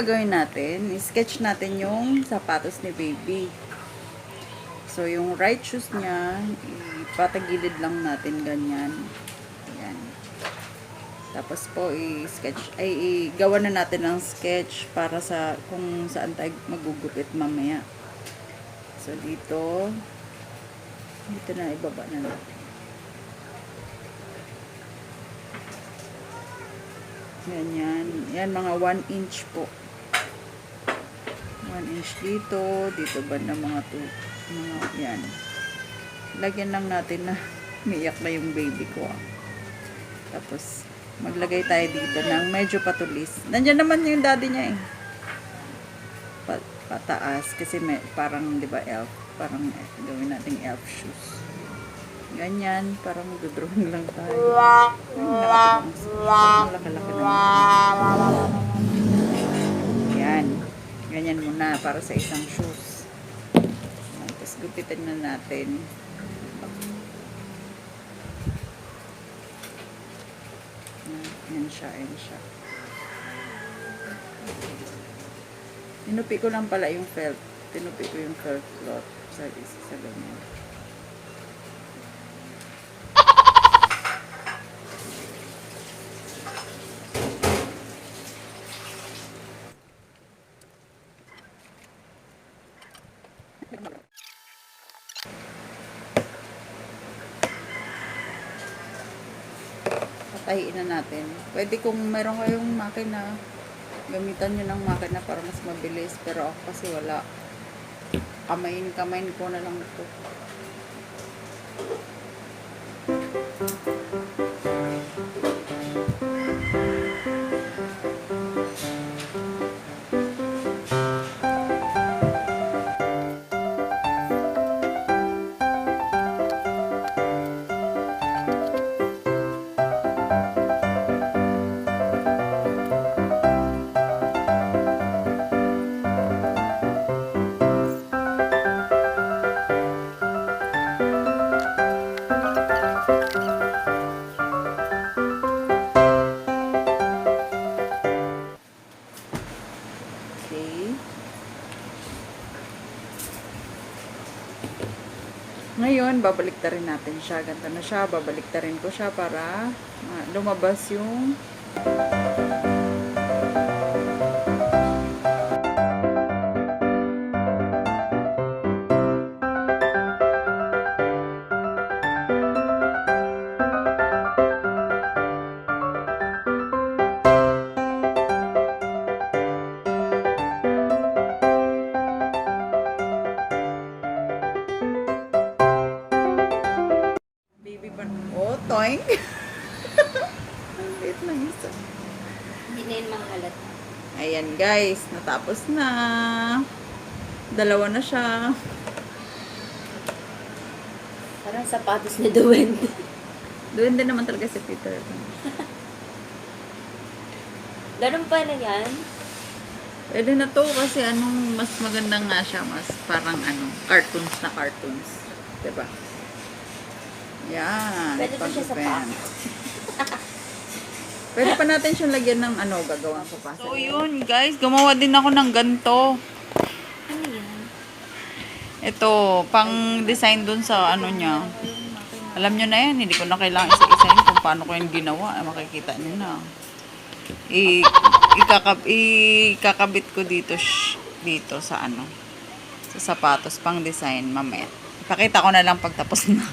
gagawin natin, sketch natin yung sapatos ni baby. So, yung right shoes niya, ipatagilid lang natin ganyan. Ayan. Tapos po, igawa na natin ng sketch para sa kung saan tayo magugupit mamaya. So, dito na ibaba na natin. Ganyan. Yan, mga 1 inch po. 1 inch dito. Dito ba na mga 2. Yan. Lagyan lang natin na umiyak na yung baby ko. Tapos, maglagay tayo dito ng medyo patulis. Nandiyan naman yung daddy niya eh. Pataas. Kasi parang, di ba, elf. Parang gawin nating elf shoes. Ganyan, parang magdodrawing lang tayo. Malaki-laki naman. Yan. Ganyan muna para sa isang shoes. Tapos gupitin na natin. Yan siya, yan siya. Tinupi ko lang pala yung felt. Tinupi ko yung felt cloth sa ganyan. Patahiin na natin. Pwede kung meron kayong makina, gamitan nyo ng makina para mas mabilis. Pero ako kasi wala. Kamayin ko na lang ito. Ngayon, babaliktarin natin siya. Ganito na siya. Babaliktarin ko siya para lumabas yung toing. Ang liit lang isa. Hindi na yun makalat. Ayan guys, natapos na. Dalawa na siya. Parang sapatos ni Duwende. Duwende naman talaga si Peter. Ganun pa na yan? Pwede na to kasi mas maganda nga siya. Mas parang cartoons na cartoons. Diba? Yan. Pwede pa siya sa pants. Pwede pa natin siyang lagyan ng gagawin ko pa. So yun guys, gumawa din ako ng ganito. Ano yan? Ito, pang design dun sa niya. Alam nyo na yan, hindi ko na kailangan isa-isahin kung paano ko yung ginawa. Makikita nyo na. Ikakabit ko dito sa sa sapatos, pang design mamaya. Ipakita ko na lang pag tapos na.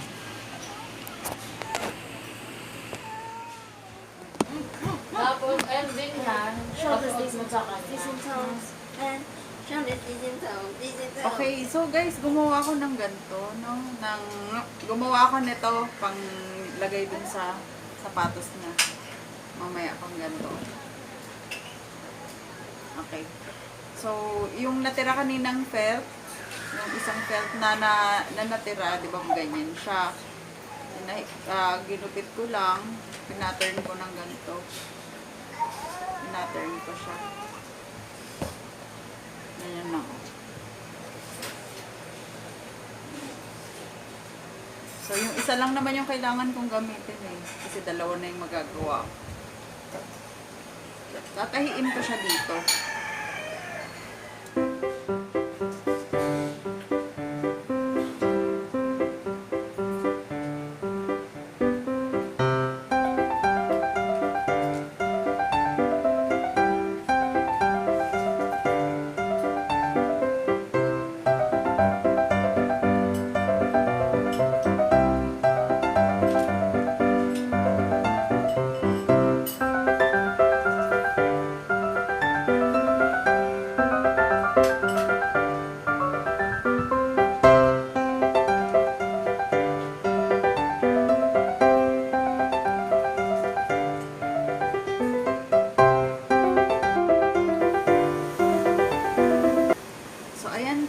Tapos, and din yan. Tapos, this and toes. And, Okay, so guys, gumawa ako ng ganito, gumawa ako nito pang lagay dun sa sapatos niya. Mamaya pang ganito. Okay. So, yung natira kaninang felt, yung isang felt na natira, di ba ganyan siya. Ginupit ko lang, pinaturn ko ng ganito. Pinaturn ko siya. Ganyan lang. So, yung isa lang naman yung kailangan kong gamitin eh. Kasi dalawa na yung magagawa. Tatahiin ko siya dito.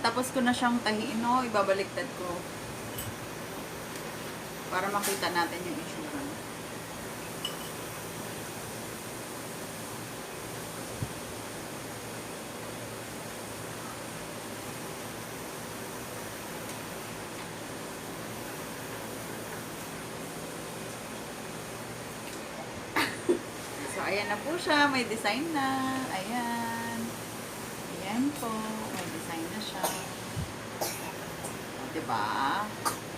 Tapos ko na siyang tahiin, no? Ibabaliktad ko. Para makita natin yung itsura. So, ayan na po siya. May design na. Ayan. Ayan po. May design na siya. O, diba?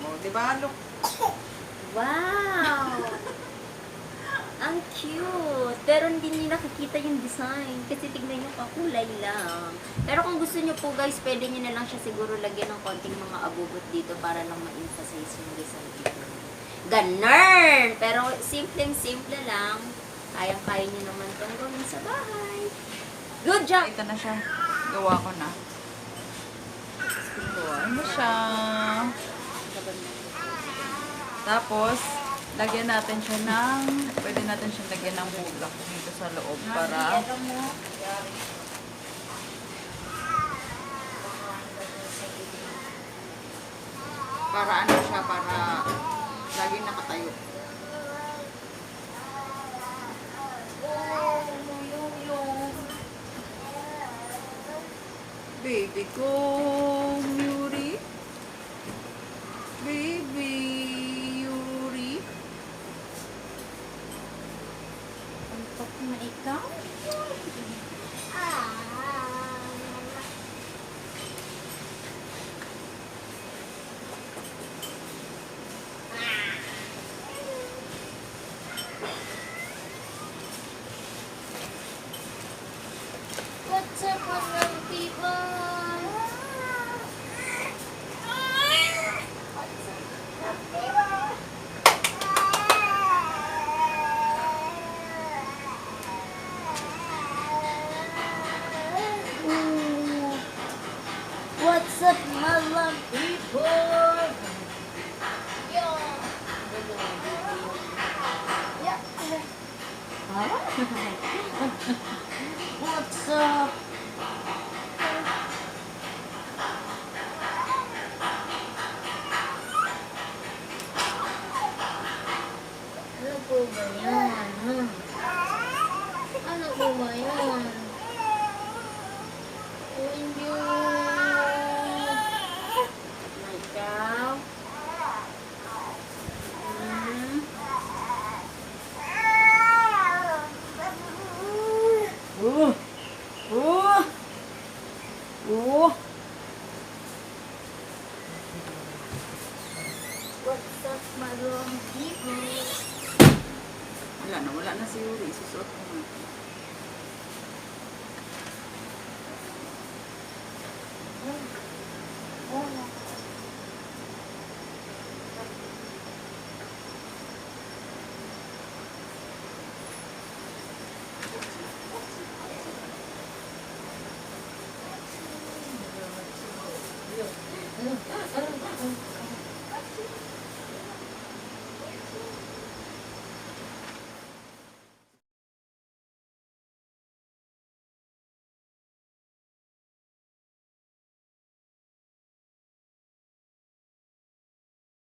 O, diba? Look. Wow! Ang cute! Pero hindi niyo nakikita yung design. Kasi tignan nyo, kakulay lang. Pero kung gusto nyo po guys, pwede nyo na lang siya siguro lagyan ng konting mga abubot dito para lang ma-emphasize yung design dito. Ganun! Pero simpleng-simple lang. Kayang-kaya nyo naman itong gawin sa bahay. Good job! Ito na siya. Gawa ko na. Gawa mo siya. Tapos, lagyan natin siya ng, pwede natin siya lagyan ng bulak dito sa loob para, ano siya, para laging nakatayo. Baby ko, Yuri. Baby Yuri. Ang top na ikaw. What's up, mga people? What's up, my love people? What's up? Ano po ba yan? Ano po ba yan? Hindi. Ikaw? What's up, my long people? Wala na si Yuri. Isusuot ko na.